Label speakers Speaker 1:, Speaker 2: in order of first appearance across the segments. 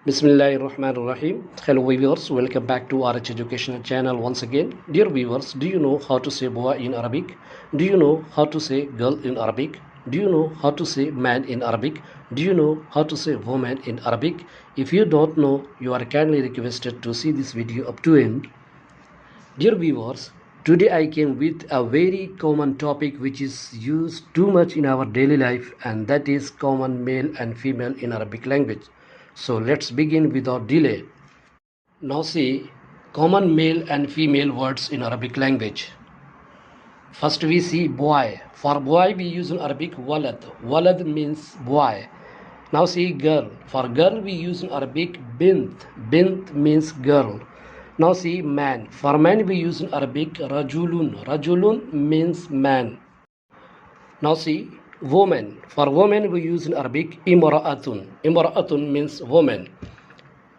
Speaker 1: Bismillahirrahmanirrahim. Hello viewers, welcome back to R.H. Education channel once again. Dear viewers, do you know how to say boy in Arabic? Do you know how to say girl in Arabic? Do you know how to say man in Arabic? Do you know how to say woman in Arabic? If you don't know, you are kindly requested to see this video up to end. Dear viewers, today I came with a very common topic which is used too much in our daily life, and that is common male and female in Arabic language. So let's begin without delay. Now see common male and female words in Arabic language. First we see boy. For boy we use in Arabic walad. Walad means boy. Now see girl. For girl we use in Arabic bint. Bint means girl. Now see man. For man we use in Arabic rajulun. Rajulun means man. Now see woman. For woman we use in Arabic imra'atun. Imra'atun means woman.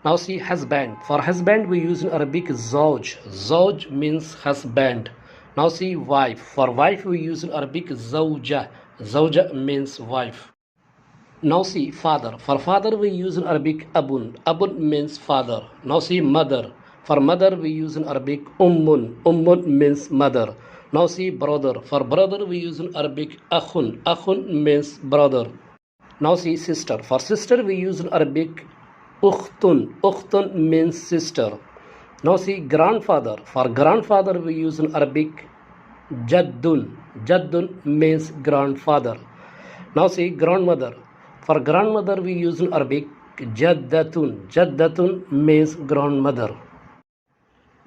Speaker 1: Now see husband. For husband we use in Arabic zawj. Zawj means husband. Now see wife. For wife we use in Arabic zawja. Zawja means wife. Now see father. For father we use in Arabic abun. Abun means father. Now see mother. For mother we use in Arabic ummun. Ummun means mother. Now see brother. For brother we use in Arabic akhun. Akhun means brother. Now see sister. For sister we use in Arabic ukhtun. Ukhtun means sister. Now see grandfather. For grandfather we use in Arabic jaddun. Jaddun means grandfather. Now see grandmother. For grandmother we use in Arabic jaddatun. Jaddatun means grandmother.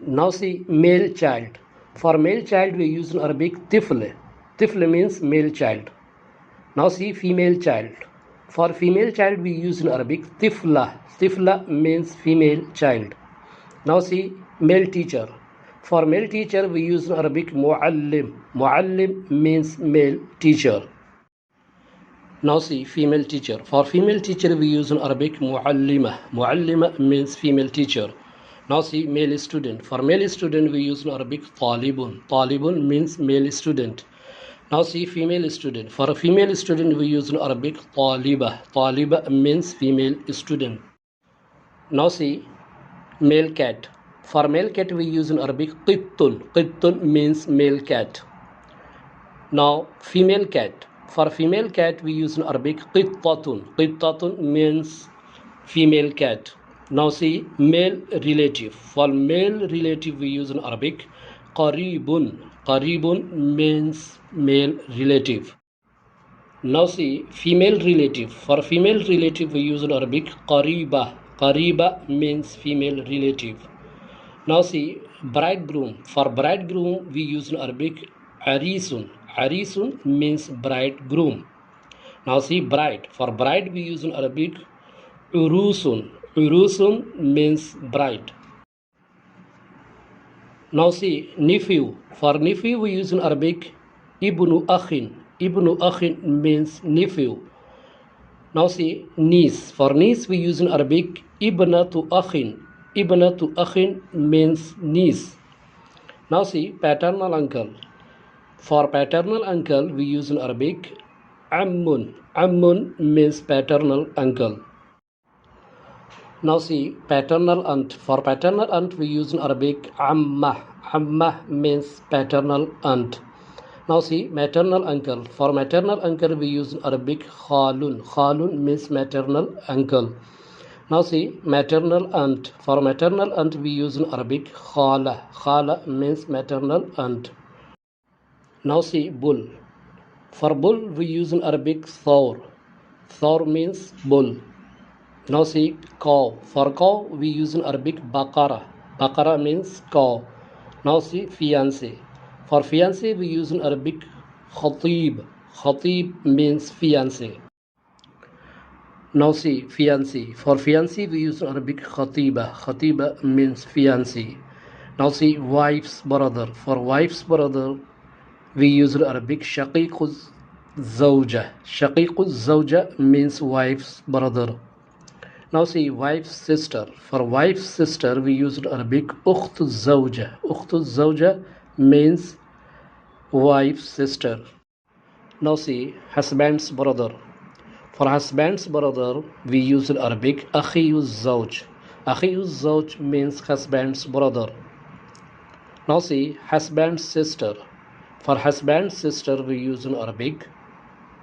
Speaker 1: Now see male child. For male child we use in Arabic tifl. Tifl means male child. Now see female child. For female child we use in Arabic tifla. Tifla means female child. Now see male teacher. For male teacher we use in Arabic muallim. Muallim means male teacher. Now see female teacher. For female teacher we use in Arabic muallima. Muallima means female teacher. Now see male student. For male student we use in Arabic talibun. Talibun means male student. Now see female student. For a female student we use in Arabic taliba. Taliba means female student. Now see male cat. For male cat we use in Arabic qittun. Qittun means male cat. Now female cat. For female cat we use in Arabic qittatun. Qittatun means female cat. Now see male relative. For male relative we use in Arabic qaribun. Qaribun means male relative. Now see female relative. For female relative we use in Arabic qariba. Qariba means female relative. Now see bridegroom. For bridegroom we use in Arabic arisun. Arisun means bridegroom. Now see bride. For bride we use in Arabic urusun. Urusun means bride. Now see nephew. For nephew we use in Arabic ibnu akhin. Ibnu akhin means nephew. Now see niece. For niece we use in Arabic ibnatu akhin. Ibnatu akhin means niece. Now see paternal uncle. For paternal uncle we use in Arabic ammun. Ammun means paternal uncle. Now see paternal aunt. For paternal aunt we use in Arabic amma. Amma means paternal aunt. Now see maternal uncle. For maternal uncle we use in Arabic khalun. Khalun means maternal uncle. Now see maternal aunt. For maternal aunt we use in Arabic khala. Khala means maternal aunt. Now see bull. For bull we use in Arabic thawr. Thawr means bull. Now see cow. For cow we use in Arabic baqara. Baqara means cow. Now see fiancé. For fiancé we use in Arabic khatib. Khatib means fiancé. Now see fiancé. For fiancé we use in Arabic khatiba. Khatiba means fiancé. Now see wife's brother. For wife's brother we use in Arabic shaqiquz zawja. Shaqiquz zawja means wife's brother. Now see wife's sister. For wife's sister we use in Arabic ukhtu zawja. Ukhtu zawja means wife's sister. Now see husband's brother. For husband's brother, we use in Arabic akhiyuz zawj. Akhiyuz zawj means husband's brother. Now see husband's sister. For husband's sister, we use in Arabic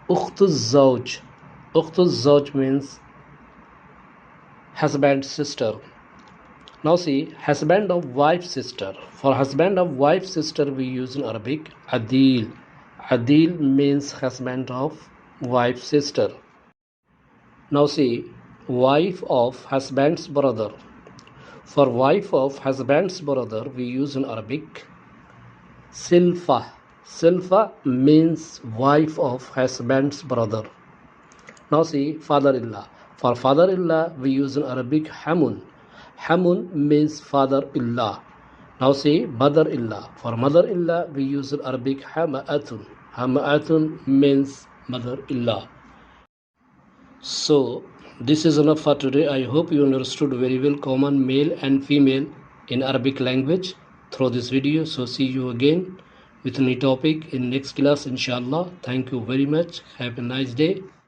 Speaker 1: ukhtuz zawj. Ukhtuz zawj means husband's sister. Now see husband of wife's sister. For husband of wife's sister, we use in Arabic adil. Adil means husband of wife's sister. Now see wife of husband's brother. For wife of husband's brother, we use in Arabic silfa. Silfa means wife of husband's brother. Now see father-in-law. For father-in-law, we use in Arabic hamun. Hamun means father-in-law. Now see mother-in-law. For mother-in-law, we use in Arabic hama'atun. Hama'atun means mother-in-law. So this is enough for today. I hope you understood very well common male and female in Arabic language through this video. So see you again with a new topic in next class inshallah. Thank you very much. Have a nice day.